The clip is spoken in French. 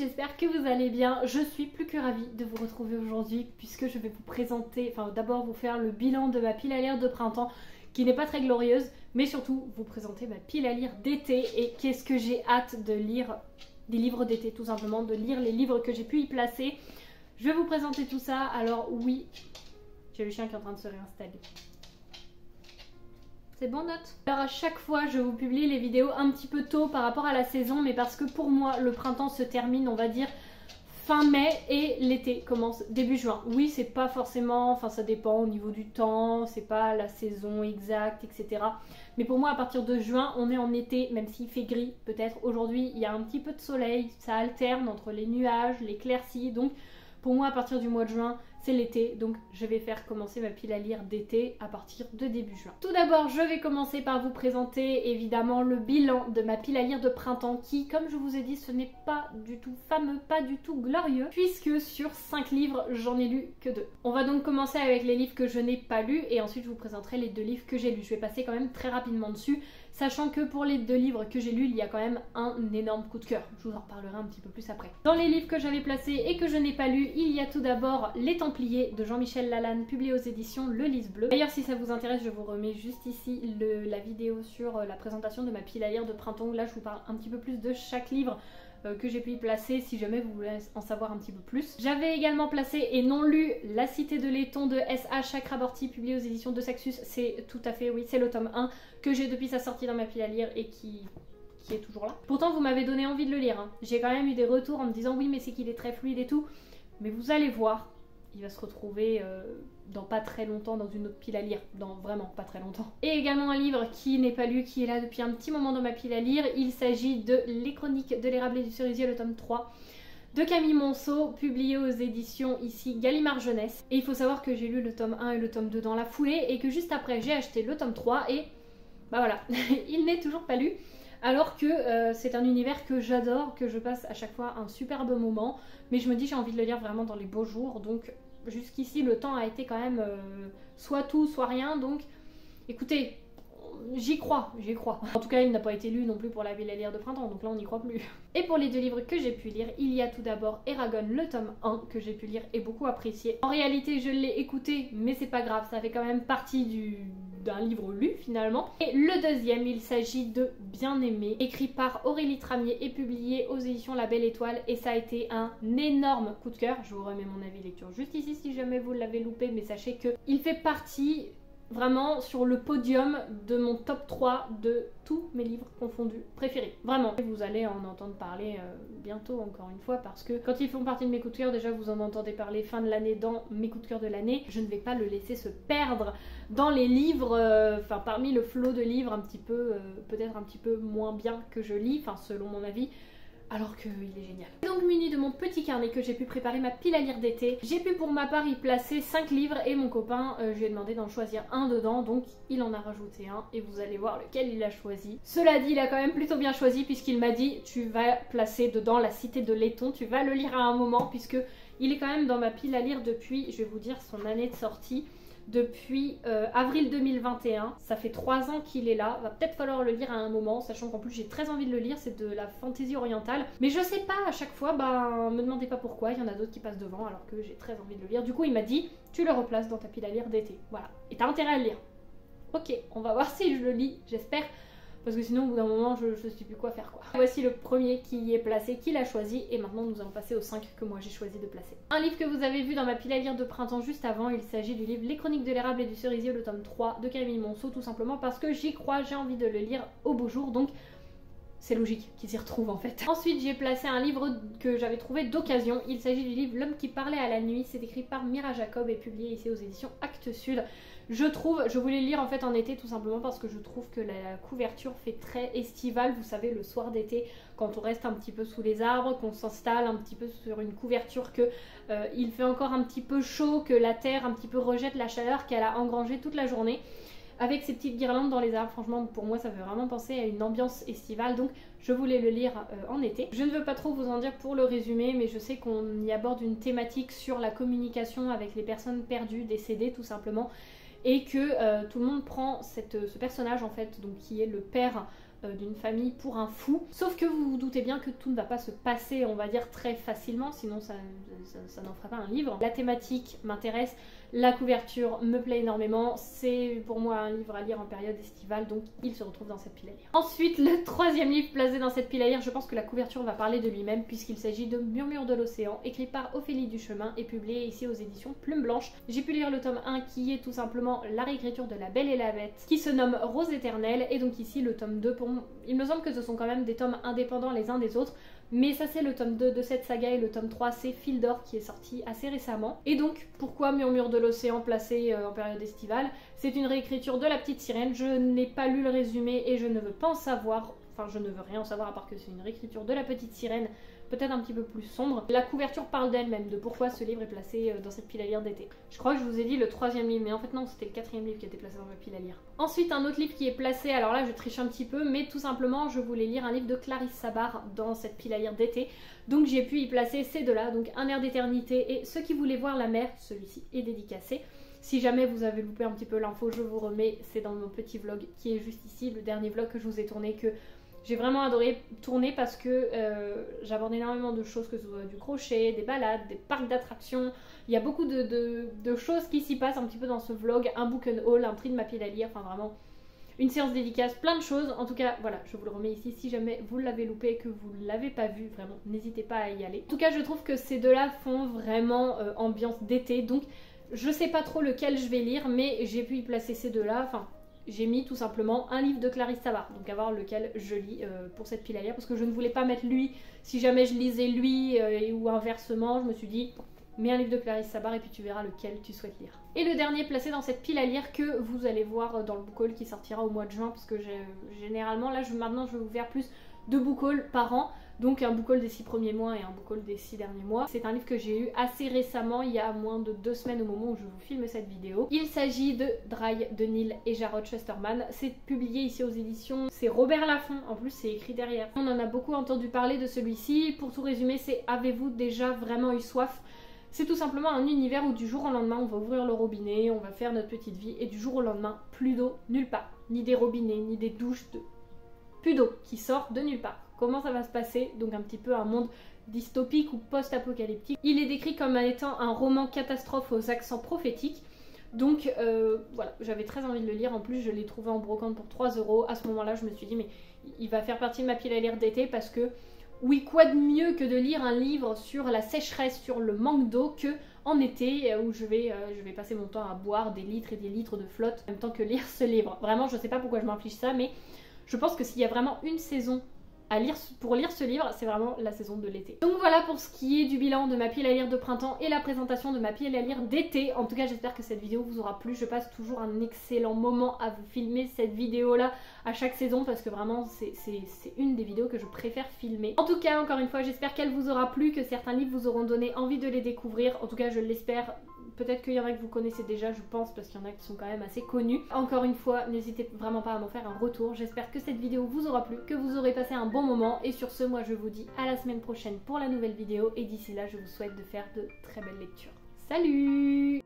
j'espère que vous allez bien. Je suis plus que ravie de vous retrouver aujourd'hui puisque je vais vous présenter, enfin d'abord vous faire le bilan de ma pile à lire de printemps qui n'est pas très glorieuse, mais surtout vous présenter ma pile à lire d'été et qu'est-ce que j'ai hâte de lire des livres d'été, tout simplement, de lire les livres que j'ai pu y placer. Je vais vous présenter tout ça. Alors oui, j'ai le chien qui est en train de se réinstaller. C'est bon, note? Alors à chaque fois je vous publie les vidéos un petit peu tôt par rapport à la saison, mais parce que pour moi le printemps se termine on va dire fin mai et l'été commence début juin. Oui, c'est pas forcément, enfin ça dépend au niveau du temps, c'est pas la saison exacte, etc. Mais pour moi à partir de juin on est en été, même s'il fait gris peut-être. Aujourd'hui il y a un petit peu de soleil, ça alterne entre les nuages, l'éclaircie, donc pour moi à partir du mois de juin c'est l'été, donc je vais faire commencer ma pile à lire d'été à partir de début juin. Tout d'abord je vais commencer par vous présenter évidemment le bilan de ma pile à lire de printemps qui, comme je vous ai dit, ce n'est pas du tout fameux, pas du tout glorieux, puisque sur 5 livres j'en ai lu que 2. On va donc commencer avec les livres que je n'ai pas lus et ensuite je vous présenterai les 2 livres que j'ai lus. Je vais passer quand même très rapidement dessus, sachant que pour les 2 livres que j'ai lus, il y a quand même un énorme coup de cœur. Je vous en reparlerai un petit peu plus après. Dans les livres que j'avais placés et que je n'ai pas lus, il y a tout d'abord Les Templiers de Jean-Michel Lalanne, publié aux éditions Le Lys Bleu. D'ailleurs, si ça vous intéresse, je vous remets juste ici la vidéo sur la présentation de ma pile à lire de printemps, où là je vous parle un petit peu plus de chaque livre que j'ai pu y placer si jamais vous voulez en savoir un petit peu plus. J'avais également placé et non lu La Cité de Laiton de S.A. Chakraborty, publié aux éditions de Saxus. C'est tout à fait, oui, c'est le tome 1 que j'ai depuis sa sortie dans ma pile à lire et qui est toujours là. Pourtant vous m'avez donné envie de le lire, hein. J'ai quand même eu des retours en me disant oui mais c'est qu'il est très fluide et tout, mais vous allez voir, il va se retrouver dans pas très longtemps dans une autre pile à lire, dans vraiment pas très longtemps. Et également un livre qui n'est pas lu, qui est là depuis un petit moment dans ma pile à lire, il s'agit de Les Chroniques de l'érable et du cerisier, le tome 3 de Camille Monceau, publié aux éditions ici Gallimard Jeunesse. Et il faut savoir que j'ai lu le tome 1 et le tome 2 dans la foulée et que juste après j'ai acheté le tome 3 et bah voilà, il n'est toujours pas lu. Alors que c'est un univers que j'adore, que je passe à chaque fois un superbe moment, mais je me dis j'ai envie de le lire vraiment dans les beaux jours, donc jusqu'ici le temps a été quand même soit tout soit rien, donc écoutez, j'y crois, j'y crois. En tout cas il n'a pas été lu non plus pour la ville à lire de printemps, donc là on n'y croit plus. Et pour les 2 livres que j'ai pu lire, il y a tout d'abord Eragon, le tome 1 que j'ai pu lire et beaucoup apprécié. En réalité je l'ai écouté mais c'est pas grave, ça fait quand même partie d'un livre lu finalement. Et le deuxième, il s'agit de Bien-aimé, écrit par Aurélie Tramier et publié aux éditions La Belle Étoile, et ça a été un énorme coup de cœur. Je vous remets mon avis lecture juste ici si jamais vous l'avez loupé, mais sachez que il fait partie vraiment sur le podium de mon top 3 de tous mes livres confondus préférés. Vraiment. Vous allez en entendre parler bientôt encore une fois parce que quand ils font partie de mes coups de cœur, déjà vous en entendez parler fin de l'année dans mes coups de cœur de l'année. Je ne vais pas le laisser se perdre dans les livres, enfin parmi le flot de livres un petit peu, peut-être un petit peu moins bien que je lis, enfin selon mon avis. Alors qu'il est génial. Donc muni de mon petit carnet que j'ai pu préparer ma pile à lire d'été, j'ai pu pour ma part y placer 5 livres et mon copain, je lui ai demandé d'en choisir un dedans, donc il en a rajouté un et vous allez voir lequel il a choisi. Cela dit, il a quand même plutôt bien choisi puisqu'il m'a dit tu vas placer dedans La Cité de Laiton, tu vas le lire à un moment puisque il est quand même dans ma pile à lire depuis, je vais vous dire son année de sortie, depuis avril 2021, ça fait 3 ans qu'il est là, va peut-être falloir le lire à un moment, sachant qu'en plus j'ai très envie de le lire, c'est de la fantaisie orientale, mais je sais pas à chaque fois, bah me demandez pas pourquoi, il y en a d'autres qui passent devant alors que j'ai très envie de le lire, du coup il m'a dit tu le replaces dans ta pile à lire d'été, voilà, et t'as intérêt à le lire. Ok, on va voir si je le lis, j'espère, parce que sinon au bout d'un moment je sais plus quoi faire quoi. Voici le premier qui y est placé, qui l'a choisi, et maintenant nous allons passer aux 5 que moi j'ai choisi de placer. Un livre que vous avez vu dans ma pile à lire de printemps juste avant, il s'agit du livre Les Chroniques de l'érable et du cerisier, le tome 3 de Camille Monceau, tout simplement parce que j'y crois, j'ai envie de le lire au beau jour, donc c'est logique qu'il s'y retrouve en fait. Ensuite j'ai placé un livre que j'avais trouvé d'occasion, il s'agit du livre L'homme qui parlait à la nuit, c'est écrit par Mira Jacob et publié ici aux éditions Actes Sud. Je voulais le lire en fait en été tout simplement parce que je trouve que la couverture fait très estivale, vous savez le soir d'été quand on reste un petit peu sous les arbres, qu'on s'installe un petit peu sur une couverture, que il fait encore un petit peu chaud, que la terre un petit peu rejette la chaleur qu'elle a engrangée toute la journée. Avec ces petites guirlandes dans les arbres, franchement pour moi ça fait vraiment penser à une ambiance estivale, donc je voulais le lire en été. Je ne veux pas trop vous en dire pour le résumer, mais je sais qu'on y aborde une thématique sur la communication avec les personnes perdues, décédées tout simplement, et que tout le monde prend ce personnage en fait, donc qui est le père d'une famille pour un fou. Sauf que vous vous doutez bien que tout ne va pas se passer, on va dire, très facilement, sinon ça n'en fera pas un livre. La thématique m'intéresse, la couverture me plaît énormément, c'est pour moi un livre à lire en période estivale, donc il se retrouve dans cette pile à lire. Ensuite, le troisième livre placé dans cette pile à lire, je pense que la couverture va parler de lui-même puisqu'il s'agit de Murmures de l'océan, écrit par Ophélie Duchemin et publié ici aux éditions Plume Blanche. J'ai pu lire le tome 1 qui est tout simplement la réécriture de La Belle et la Bête, qui se nomme Rose éternelle, et donc ici le tome 2, pour moi, il me semble que ce sont quand même des tomes indépendants les uns des autres, mais ça c'est le tome 2 de cette saga et le tome 3 c'est Fil d'or qui est sorti assez récemment. Et donc pourquoi Murmures de l'océan placé en période estivale? C'est une réécriture de La Petite Sirène, je n'ai pas lu le résumé et je ne veux pas en savoir, enfin je ne veux rien en savoir à part que c'est une réécriture de La Petite Sirène, peut-être un petit peu plus sombre. La couverture parle d'elle-même, de pourquoi ce livre est placé dans cette pile à lire d'été. Je crois que je vous ai dit le troisième livre, mais en fait non, c'était le quatrième livre qui était placé dans ma pile à lire. Ensuite, un autre livre qui est placé, alors là je triche un petit peu, mais tout simplement je voulais lire un livre de Clarisse Sabar dans cette pile à lire d'été, donc j'ai pu y placer ces deux-là, donc Un air d'éternité et Ceux qui voulaient voir la mer, celui-ci est dédicacé. Si jamais vous avez loupé un petit peu l'info, je vous remets, c'est dans mon petit vlog qui est juste ici, le dernier vlog que je vous ai tourné, que j'ai vraiment adoré tourner parce que j'aborde énormément de choses, que ce soit du crochet, des balades, des parcs d'attractions. Il y a beaucoup de choses qui s'y passent un petit peu dans ce vlog, un book and haul, un prix de ma pile à lire, enfin vraiment une séance dédicace, plein de choses. En tout cas, voilà, je vous le remets ici. Si jamais vous l'avez loupé et que vous ne l'avez pas vu, vraiment, n'hésitez pas à y aller. En tout cas, je trouve que ces deux-là font vraiment ambiance d'été, donc je sais pas trop lequel je vais lire, mais j'ai pu y placer ces deux-là, enfin j'ai mis tout simplement un livre de Clarisse Sabar, donc à voir lequel je lis pour cette pile à lire, parce que je ne voulais pas mettre lui, si jamais je lisais lui ou inversement, je me suis dit mets un livre de Clarisse Sabar et puis tu verras lequel tu souhaites lire. Et le dernier placé dans cette pile à lire que vous allez voir dans le book haul qui sortira au mois de juin, parce que généralement là maintenant je vais vous faire plus de book haul par an, donc un book haul des 6 premiers mois et un book haul des 6 derniers mois. C'est un livre que j'ai eu assez récemment, il y a moins de 2 semaines au moment où je vous filme cette vidéo. Il s'agit de Dry de Neil et Jarrod Chesterman. C'est publié ici aux éditions, c'est Robert Laffont, en plus c'est écrit derrière. On en a beaucoup entendu parler de celui-ci. Pour tout résumer, c'est Avez-vous déjà vraiment eu soif? C'est tout simplement un univers où du jour au lendemain on va ouvrir le robinet, on va faire notre petite vie et du jour au lendemain plus d'eau nulle part. Ni des robinets, ni des douches, plus d'eau qui sort de nulle part. Comment ça va se passer? Donc un petit peu un monde dystopique ou post-apocalyptique. Il est décrit comme étant un roman catastrophe aux accents prophétiques. Donc voilà, j'avais très envie de le lire. En plus je l'ai trouvé en brocante pour 3 €. À ce moment là je me suis dit mais il va faire partie de ma pile à lire d'été, parce que oui, quoi de mieux que de lire un livre sur la sécheresse, sur le manque d'eau, que en été où je vais passer mon temps à boire des litres et des litres de flotte en même temps que lire ce livre. Vraiment je sais pas pourquoi je m'inflige ça, mais je pense que s'il y a vraiment une saison à lire pour lire ce livre, c'est vraiment la saison de l'été. Donc voilà pour ce qui est du bilan de ma pile à lire de printemps et la présentation de ma pile à lire d'été. En tout cas j'espère que cette vidéo vous aura plu. Je passe toujours un excellent moment à vous filmer cette vidéo là à chaque saison, parce que vraiment c'est une des vidéos que je préfère filmer. En tout cas encore une fois j'espère qu'elle vous aura plu, que certains livres vous auront donné envie de les découvrir. En tout cas je l'espère. Peut-être qu'il y en a que vous connaissez déjà, je pense, parce qu'il y en a qui sont quand même assez connus. Encore une fois, n'hésitez vraiment pas à m'en faire un retour. J'espère que cette vidéo vous aura plu, que vous aurez passé un bon moment. Et sur ce, moi je vous dis à la semaine prochaine pour la nouvelle vidéo. Et d'ici là, je vous souhaite de faire de très belles lectures. Salut!